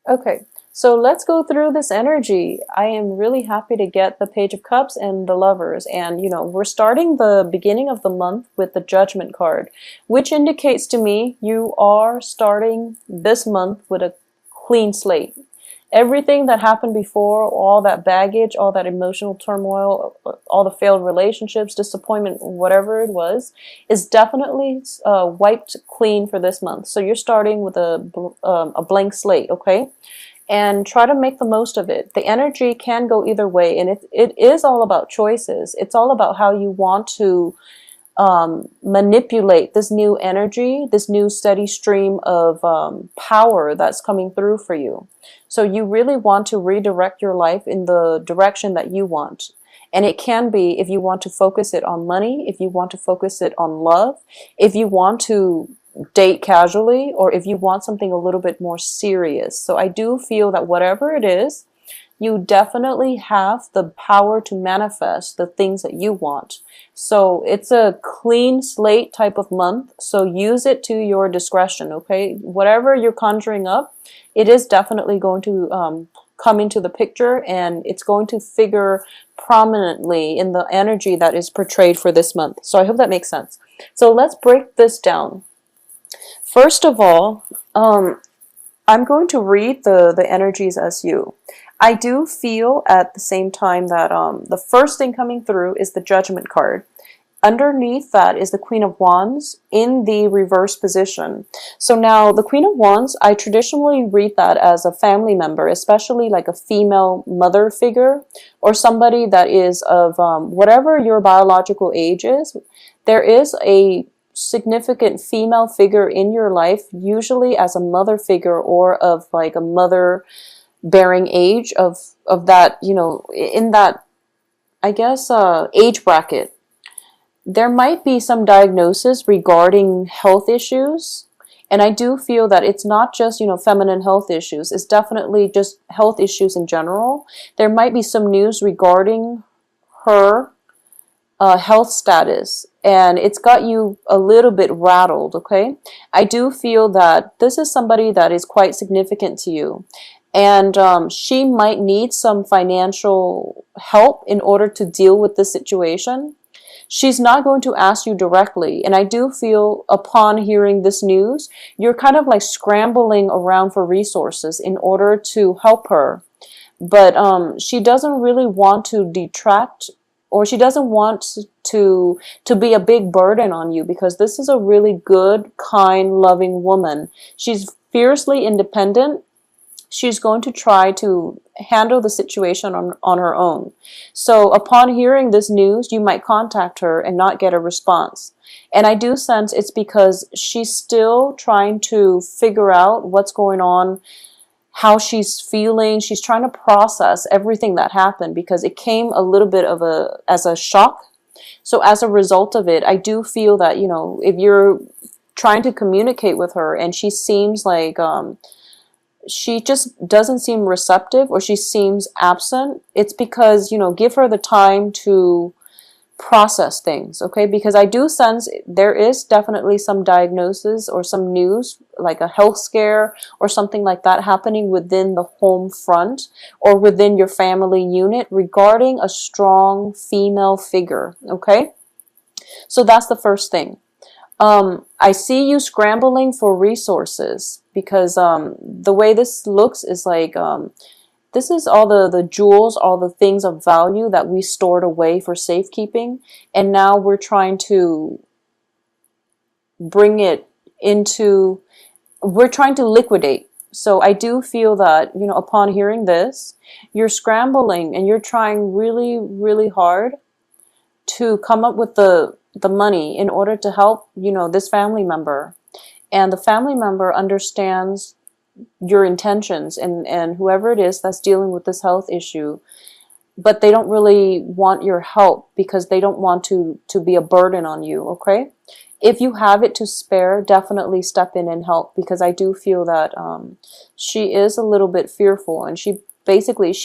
Okay, so let's go through this energy. I am really happy to get the Page of Cups and the Lovers. And, we're starting the beginning of the month with the Judgment card, which indicates to me you are starting this month with a clean slate. Everything that happened before, all that baggage, all that emotional turmoil, all the failed relationships, disappointment, whatever it was, is definitely wiped clean for this month. So you're starting with a blank slate, okay? And try to make the most of it. The energy can go either way, and it is all about choices. It's all about how you want to manipulate this new energy, this new steady stream of power that's coming through for you. So you really want to redirect your life in the direction that you want. And it can be if you want to focus it on money, if you want to focus it on love, if you want to date casually, or if you want something a little bit more serious. So I do feel that whatever it is, you definitely have the power to manifest the things that you want. So it's a clean slate type of month. So use it to your discretion, okay? Whatever you're conjuring up, it is definitely going to come into the picture, and it's going to figure prominently in the energy that is portrayed for this month. So I hope that makes sense. So let's break this down. First of all, I'm going to read the energies as you. I do feel at the same time that the first thing coming through is the Judgment card. Underneath that is the Queen of Wands in the reverse position. So now the Queen of Wands, I traditionally read that as a family member, especially like a female mother figure or somebody that is of whatever your biological age is. There is a significant female figure in your life, usually as a mother figure or of like a mother bearing age of that, in that, I guess, age bracket. There might be some diagnosis regarding health issues. And I do feel that it's not just, feminine health issues. It's definitely just health issues in general. There might be some news regarding her health status, and it's got you a little bit rattled, okay? I do feel that this is somebody that is quite significant to you, and she might need some financial help in order to deal with this situation. She's not going to ask you directly, and I do feel upon hearing this news, you're kind of like scrambling around for resources in order to help her. But she doesn't really want to detract, or she doesn't want to be a big burden on you, because this is a really good, kind, loving woman. She's fiercely independent. She's going to try to handle the situation on her own. So upon hearing this news, you might contact her and not get a response. And I do sense it's because she's still trying to figure out what's going on, how she's feeling. She's trying to process everything that happened, because it came a little bit of as a shock. So as a result of it, I do feel that, if you're trying to communicate with her and she seems like, she just doesn't seem receptive, or she seems absent, it's because, give her the time to process things, okay? Because I do sense there is definitely some diagnosis or some news, like a health scare or something like that happening within the home front or within your family unit regarding a strong female figure, okay? So that's the first thing. I see you scrambling for resources, because the way this looks is like this is all the jewels, all the things of value that we stored away for safekeeping, and now we're trying to bring it into, we're trying to liquidate. So I do feel that, upon hearing this, you're scrambling and you're trying really, really hard to come up with the money in order to help, this family member. And the family member understands your intentions, and whoever it is that's dealing with this health issue, but they don't really want your help because they don't want to be a burden on you, okay? If you have it to spare, definitely step in and help, because I do feel that she is a little bit fearful, and she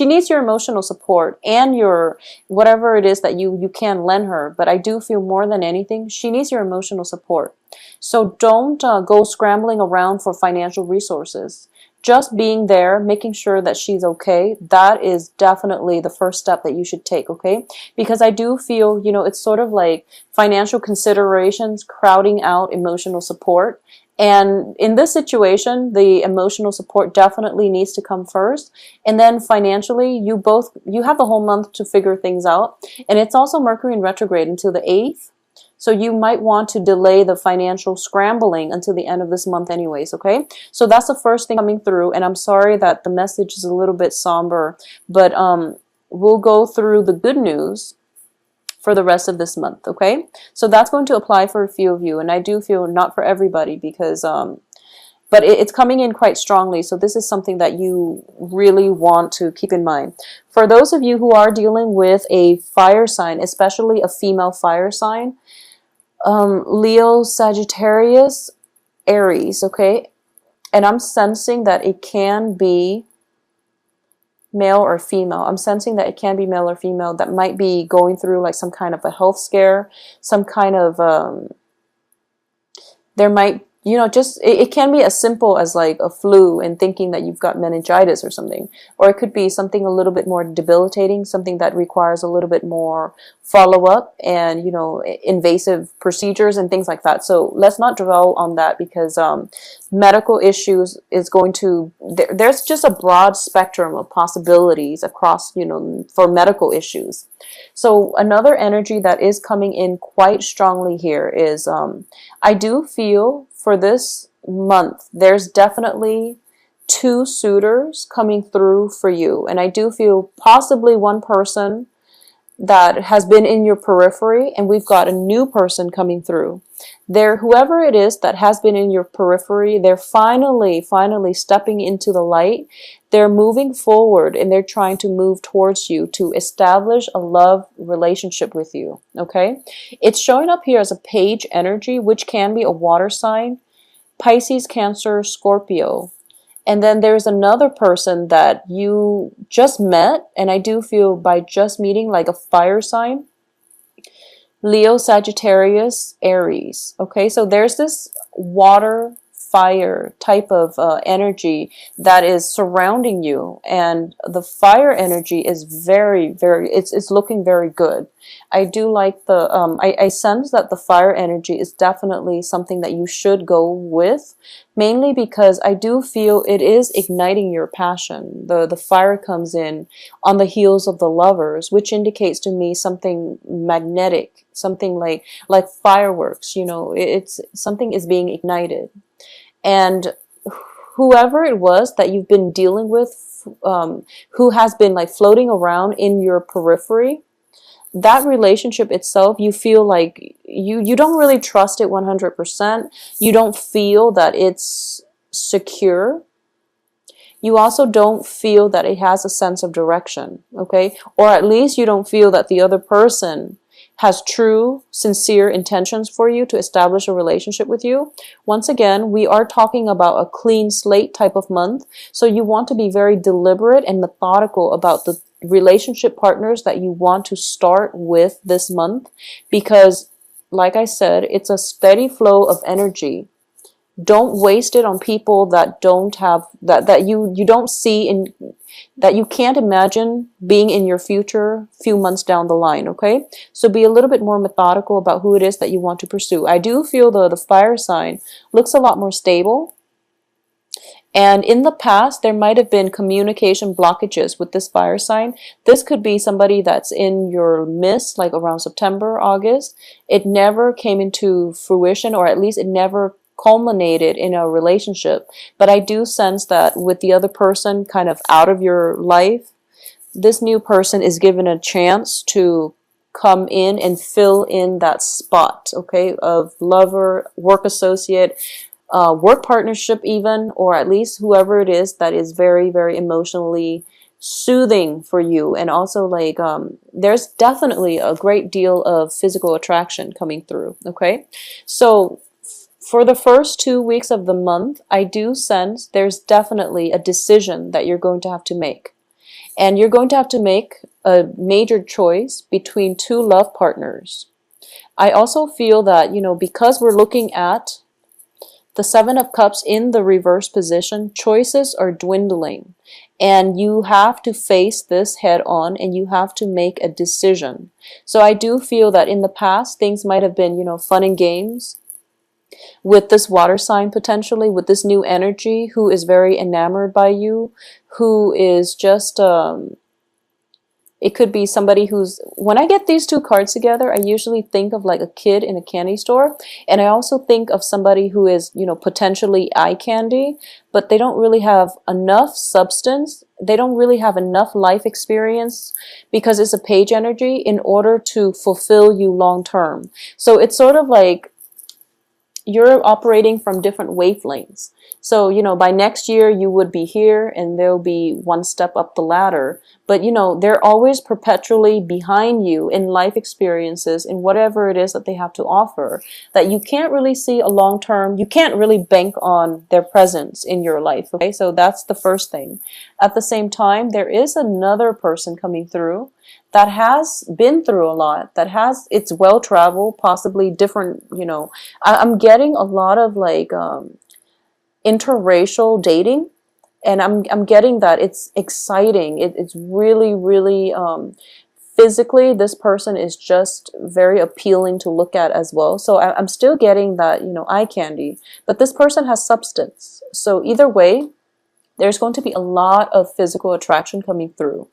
needs your emotional support and your whatever it is that you can lend her. But I do feel more than anything, she needs your emotional support. So don't go scrambling around for financial resources. just being there, making sure that she's okay, that is definitely the first step that you should take, okay? Because I do feel, you know, it's sort of like financial considerations crowding out emotional support. And in this situation, the emotional support definitely needs to come first. And then financially, you have the whole month to figure things out. And it's also Mercury in retrograde until the 8th. So you might want to delay the financial scrambling until the end of this month anyways, okay? So that's the first thing coming through. And I'm sorry that the message is a little bit somber, but we'll go through the good news for the rest of this month, okay? So that's going to apply for a few of you, and I do feel not for everybody because, but it's coming in quite strongly, so this is something that you really want to keep in mind. For those of you who are dealing with a fire sign, especially a female fire sign, Leo, Sagittarius, Aries, okay? And I'm sensing that it can be male or female. I'm sensing that it can be male or female that might be going through like some kind of a health scare, some kind of, there might, you know, just, it can be as simple as like a flu and thinking that you've got meningitis or something. Or it could be something a little bit more debilitating, something that requires a little bit more follow-up and, you know, invasive procedures and things like that. So let's not dwell on that because medical issues is going to, there's just a broad spectrum of possibilities across, you know, for medical issues. So another energy that is coming in quite strongly here is I do feel for this month, there's definitely 2 suitors coming through for you. And I do feel possibly one person that has been in your periphery, and we've got a new person coming through. Whoever it is that has been in your periphery, they're finally stepping into the light. They're moving forward and they're trying to move towards you to establish a love relationship with you, okay? It's showing up here as a page energy, which can be a water sign, Pisces, Cancer, Scorpio. And then there's another person that you just met, and I do feel by just meeting, like a fire sign, Leo, Sagittarius, Aries. Okay, so there's this water, fire type of energy that is surrounding you, and the fire energy is very, it's looking very good. I do like the I sense that the fire energy is definitely something that you should go with, mainly because I do feel it is igniting your passion. The fire comes in on the heels of the lovers, which indicates to me something magnetic, something like fireworks, you know, it's something is being ignited. And whoever it was that you've been dealing with, who has been like floating around in your periphery, that relationship itself, you feel like you don't really trust it 100%. You don't feel that it's secure. You also don't feel that it has a sense of direction, okay? Or at least you don't feel that the other person has true, sincere intentions for you to establish a relationship with you. Once again, we are talking about a clean slate type of month. So you want to be very deliberate and methodical about the relationship partners that you want to start with this month. Because, like I said, it's a steady flow of energy. Don't waste it on people that don't have, that you don't see in, that you can't imagine being in your future few months down the line, okay? So be a little bit more methodical about who it is that you want to pursue. I do feel the fire sign looks a lot more stable. And in the past, there might have been communication blockages with this fire sign. This could be somebody that's in your midst, like around September, August. It never came into fruition, or at least it never culminated in a relationship. But I do sense that with the other person kind of out of your life, this new person is given a chance to come in and fill in that spot, okay, of lover, work associate, work partnership even, or at least whoever it is that is very, very emotionally soothing for you. And also like there's definitely a great deal of physical attraction coming through, okay? So for the first 2 weeks of the month, I do sense there's definitely a decision that you're going to have to make. And you're going to have to make a major choice between 2 love partners. I also feel that, you know, because we're looking at The Seven of Cups in the reverse position, choices are dwindling. And you have to face this head on and you have to make a decision. So I do feel that in the past, things might have been, fun and games with this water sign potentially, with this new energy who is very enamored by you, who is just it could be somebody who's, when I get these two cards together, I usually think of like a kid in a candy store. And I also think of somebody who is, potentially eye candy, but they don't really have enough substance. They don't really have enough life experience because it's a page energy in order to fulfill you long term. So it's sort of like you're operating from different wavelengths. So, by next year you would be here and they'll be one step up the ladder. But, they're always perpetually behind you in life experiences, in whatever it is that they have to offer, that you can't really see a long term, you can't really bank on their presence in your life. Okay, so that's the first thing. At the same time, there is another person coming through that has been through a lot, it's well traveled, possibly different, I'm getting a lot of like interracial dating, and I'm getting that it's exciting. It's really, really physically, this person is just very appealing to look at as well. So I'm still getting that, eye candy, but this person has substance. So either way, there's going to be a lot of physical attraction coming through.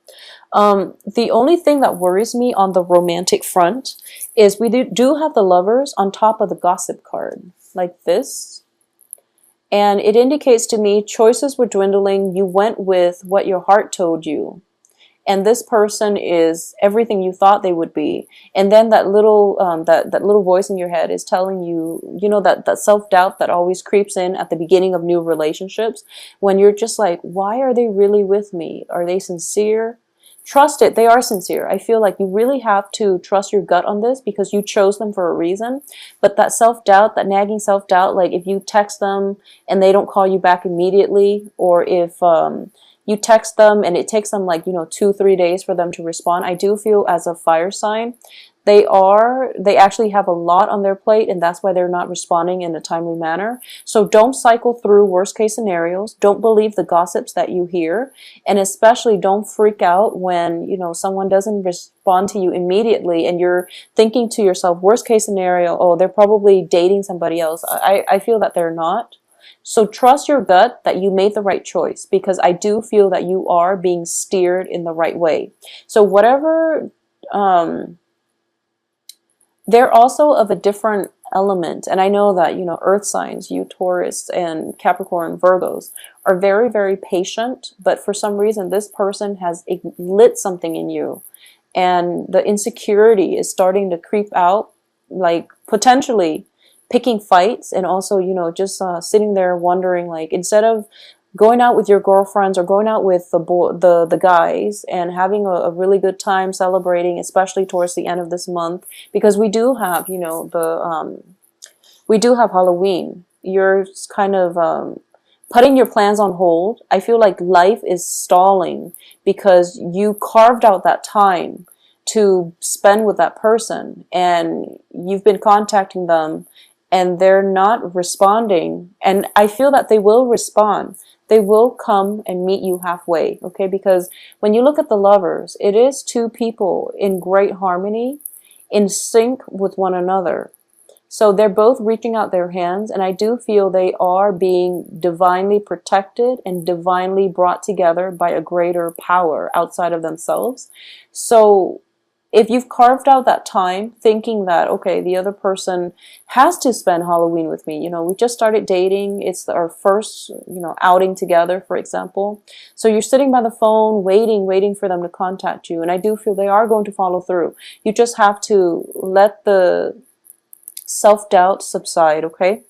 The only thing that worries me on the romantic front is we do have the Lovers on top of the Gossip card, like this. And it indicates to me choices were dwindling. You went with what your heart told you. And this person is everything you thought they would be. And then that little that little voice in your head is telling you, that self-doubt that always creeps in at the beginning of new relationships, when you're just like, why are they really with me? Are they sincere? Trust it. They are sincere. I feel like you really have to trust your gut on this because you chose them for a reason. But that self-doubt, that nagging self-doubt, like if you text them and they don't call you back immediately, or if you text them and it takes them like, 2-3 days for them to respond. I do feel as a fire sign, they actually have a lot on their plate, and that's why they're not responding in a timely manner. So don't cycle through worst case scenarios. Don't believe the gossips that you hear. And especially don't freak out when, someone doesn't respond to you immediately and you're thinking to yourself, worst case scenario, oh, they're probably dating somebody else. I feel that they're not. So trust your gut that you made the right choice, because I do feel that you are being steered in the right way. So whatever, they're also of a different element. And I know that, earth signs, you Taurus and Capricorn, Virgos, are very, very patient. But for some reason, this person has lit something in you. And the insecurity is starting to creep out, like potentially picking fights, and also, just sitting there wondering, like, instead of going out with your girlfriends or going out with the guys and having a really good time celebrating, especially towards the end of this month, because we do have, we do have Halloween. You're kind of putting your plans on hold. I feel like life is stalling because you carved out that time to spend with that person, and you've been contacting them and they're not responding. And I feel that they will respond. They will come and meet you halfway, okay? Because when you look at the Lovers, it is two people in great harmony, in sync with one another. So they're both reaching out their hands, and I do feel they are being divinely protected and divinely brought together by a greater power outside of themselves. So if you've carved out that time thinking that, okay, the other person has to spend Halloween with me, we just started dating, it's our first, outing together, for example. So you're sitting by the phone, waiting for them to contact you. And I do feel they are going to follow through. You just have to let the self-doubt subside, okay?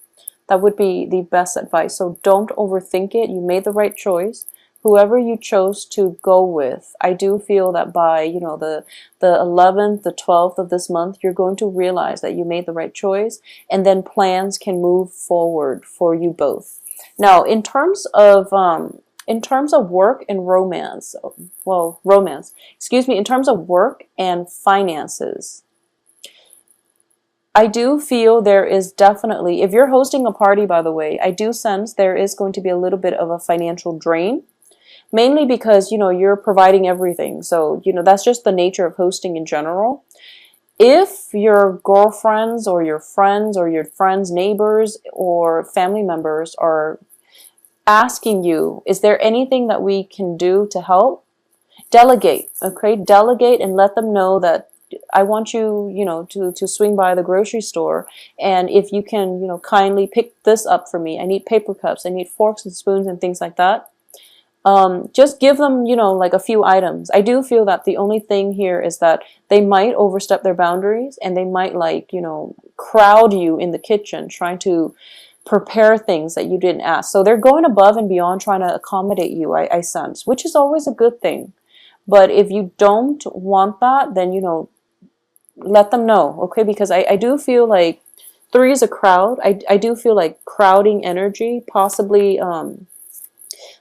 That would be the best advice. So don't overthink it. You made the right choice. Whoever you chose to go with, I do feel that by, the 11th, the 12th of this month, you're going to realize that you made the right choice, and then plans can move forward for you both. Now, in terms of work and romance, in terms of work and finances, I do feel there is definitely, if you're hosting a party, by the way, I do sense there is going to be a little bit of a financial drain, mainly because, you know, you're providing everything. So, you know, that's just the nature of hosting in general. If your girlfriends or your friends, neighbors, or family members are asking you, is there anything that we can do to help? Delegate, okay? Delegate and let them know that I want you, you know, to swing by the grocery store, and if you can, you know, kindly pick this up for me. I need paper cups, I need forks and spoons and things like that. Just give them, you know, like a few items. I do feel that the only thing here is that they might overstep their boundaries, and they might, like, you know, crowd you in the kitchen trying to prepare things that you didn't ask. So they're going above and beyond trying to accommodate you, I sense, which is always a good thing. But if you don't want that, then, you know, let them know, okay? Because I do feel like three is a crowd. I do feel like crowding energy, possibly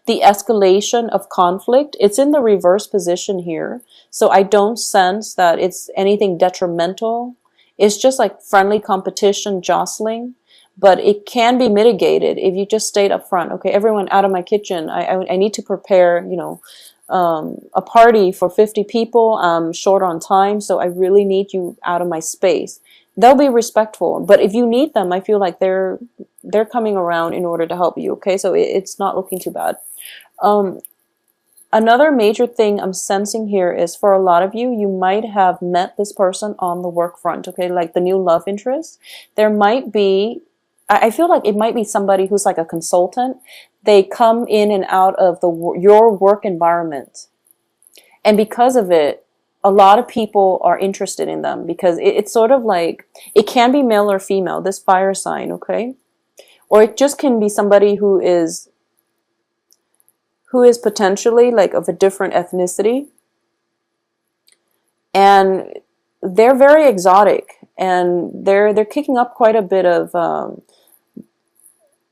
the escalation of conflict. It's in the reverse position here. So I don't sense that it's anything detrimental. It's just like friendly competition, jostling. But it can be mitigated if you just stayed up front. Okay, everyone out of my kitchen. I need to prepare, you know, a party for 50 people. I'm short on time, so I really need you out of my space. They'll be respectful, but if you need them, I feel like they're coming around in order to help you. Okay, so it's not looking too bad. Another major thing I'm sensing here is, for a lot of you, you might have met this person on the work front. Okay, like the new love interest. There might be, I feel like it might be somebody who's like a consultant. They come in and out of your work environment. And because of it, a lot of people are interested in them, because it's sort of like, it can be male or female, this fire sign, okay? Or it just can be somebody who is potentially like of a different ethnicity. And they're very exotic, and they're kicking up quite a bit of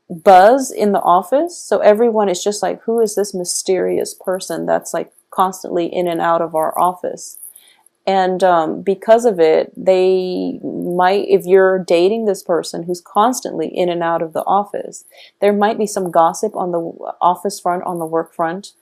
buzz in the office. So everyone is just like, who is this mysterious person that's like constantly in and out of our office? And because of it, they might, if you're dating this person who's constantly in and out of the office, there might be some gossip on the office front, on the work front.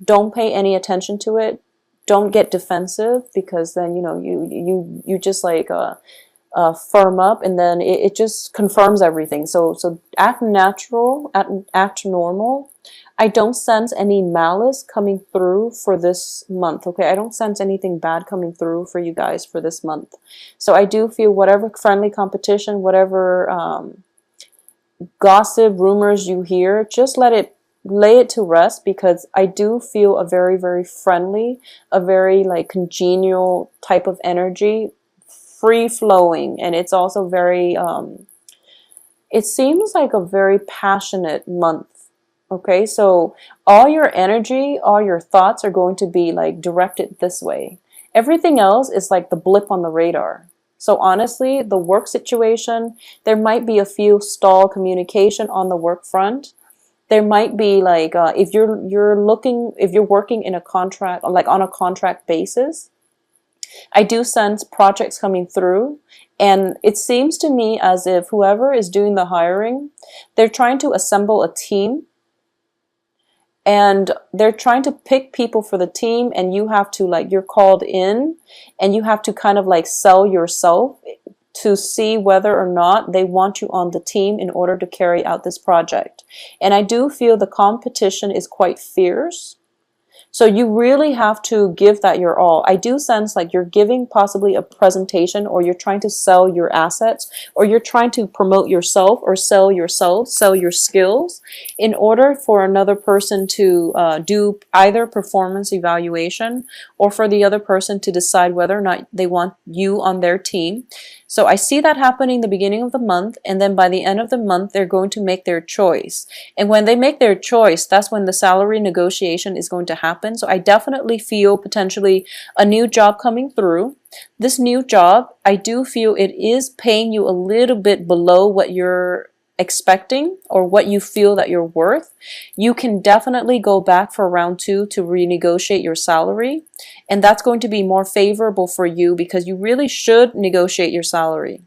Don't pay any attention to it. Don't get defensive, because then, you know, you just like firm up, and then it just confirms everything. So act natural, act normal. I don't sense any malice coming through for this month, okay? I don't sense anything bad coming through for you guys for this month. So I do feel whatever friendly competition, whatever gossip, rumors you hear, just lay it to rest, because I do feel a very, very friendly, a very like congenial type of energy, free flowing, and it's also very, it seems like a very passionate month. Okay, so all your energy, all your thoughts are going to be like directed this way. Everything else is like the blip on the radar. So honestly, the work situation, there might be a few stall communication on the work front. There might be like, if you're working in a contract, like on a contract basis, I do sense projects coming through. And it seems to me as if whoever is doing the hiring, they're trying to assemble a team. And they're trying to pick people for the team, and you have to, like, you're called in, and you have to kind of like sell yourself to see whether or not they want you on the team in order to carry out this project. And I do feel the competition is quite fierce. So you really have to give that your all. I do sense like you're giving possibly a presentation, or you're trying to sell your assets, or you're trying to promote yourself or sell yourself, sell your skills in order for another person to do either performance evaluation, or for the other person to decide whether or not they want you on their team. So I see that happening the beginning of the month, and then by the end of the month, they're going to make their choice. And when they make their choice, that's when the salary negotiation is going to happen. So I definitely feel potentially a new job coming through. This new job, I do feel it is paying you a little bit below what you're expecting or what you feel that you're worth. You can definitely go back for round 2 to renegotiate your salary, and that's going to be more favorable for you, because you really should negotiate your salary.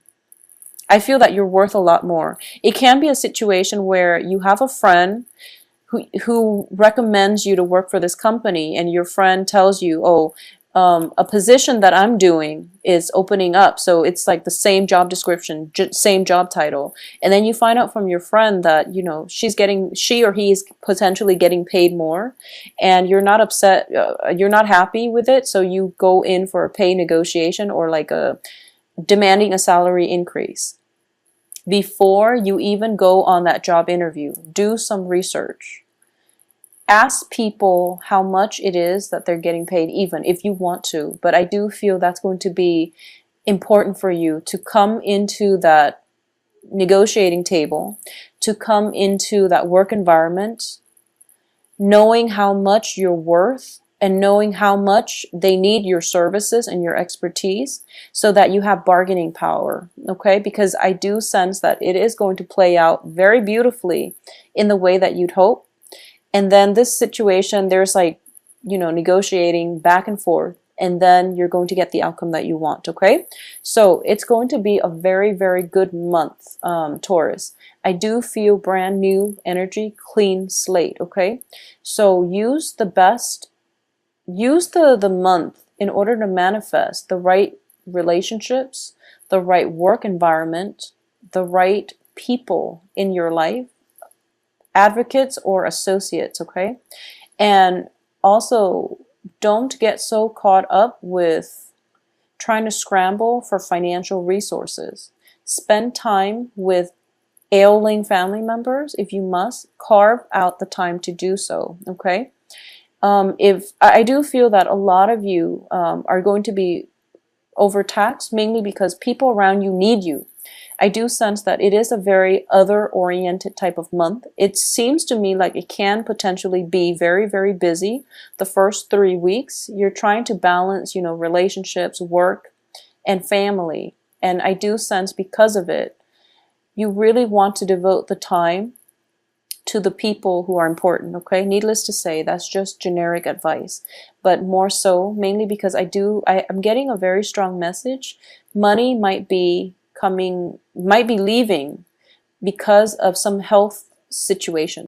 I feel that you're worth a lot more. It can be a situation where you have a friend who recommends you to work for this company, and your friend tells you, oh, a position that I'm doing is opening up, so it's like the same job description, same job title, and then you find out from your friend that, you know, she or he is potentially getting paid more, and you're not upset, you're not happy with it, so you go in for a pay negotiation, or like a demanding a salary increase. Before you even go on that job interview, do some research. Ask people how much it is that they're getting paid, even if you want to. But I do feel that's going to be important for you to come into that negotiating table, to come into that work environment, knowing how much you're worth and knowing how much they need your services and your expertise, so that you have bargaining power, okay? Because I do sense that it is going to play out very beautifully in the way that you'd hope. And then this situation, there's like, you know, negotiating back and forth, and then you're going to get the outcome that you want, okay? So it's going to be a very, very good month, Taurus. I do feel brand new energy, clean slate, okay? So use the month in order to manifest the right relationships, the right work environment, the right people in your life, advocates or associates, okay? And also, don't get so caught up with trying to scramble for financial resources. Spend time with ailing family members if you must. Carve out the time to do so, okay? If I do feel that a lot of you are going to be overtaxed, mainly because people around you need you. I do sense that it is a very other-oriented type of month. It seems to me like it can potentially be very, very busy the first 3 weeks. You're trying to balance, you know, relationships, work, and family. And I do sense because of it, you really want to devote the time to the people who are important, okay? Needless to say, that's just generic advice. But more so, mainly because I'm getting a very strong message. Money might be leaving because of some health situation.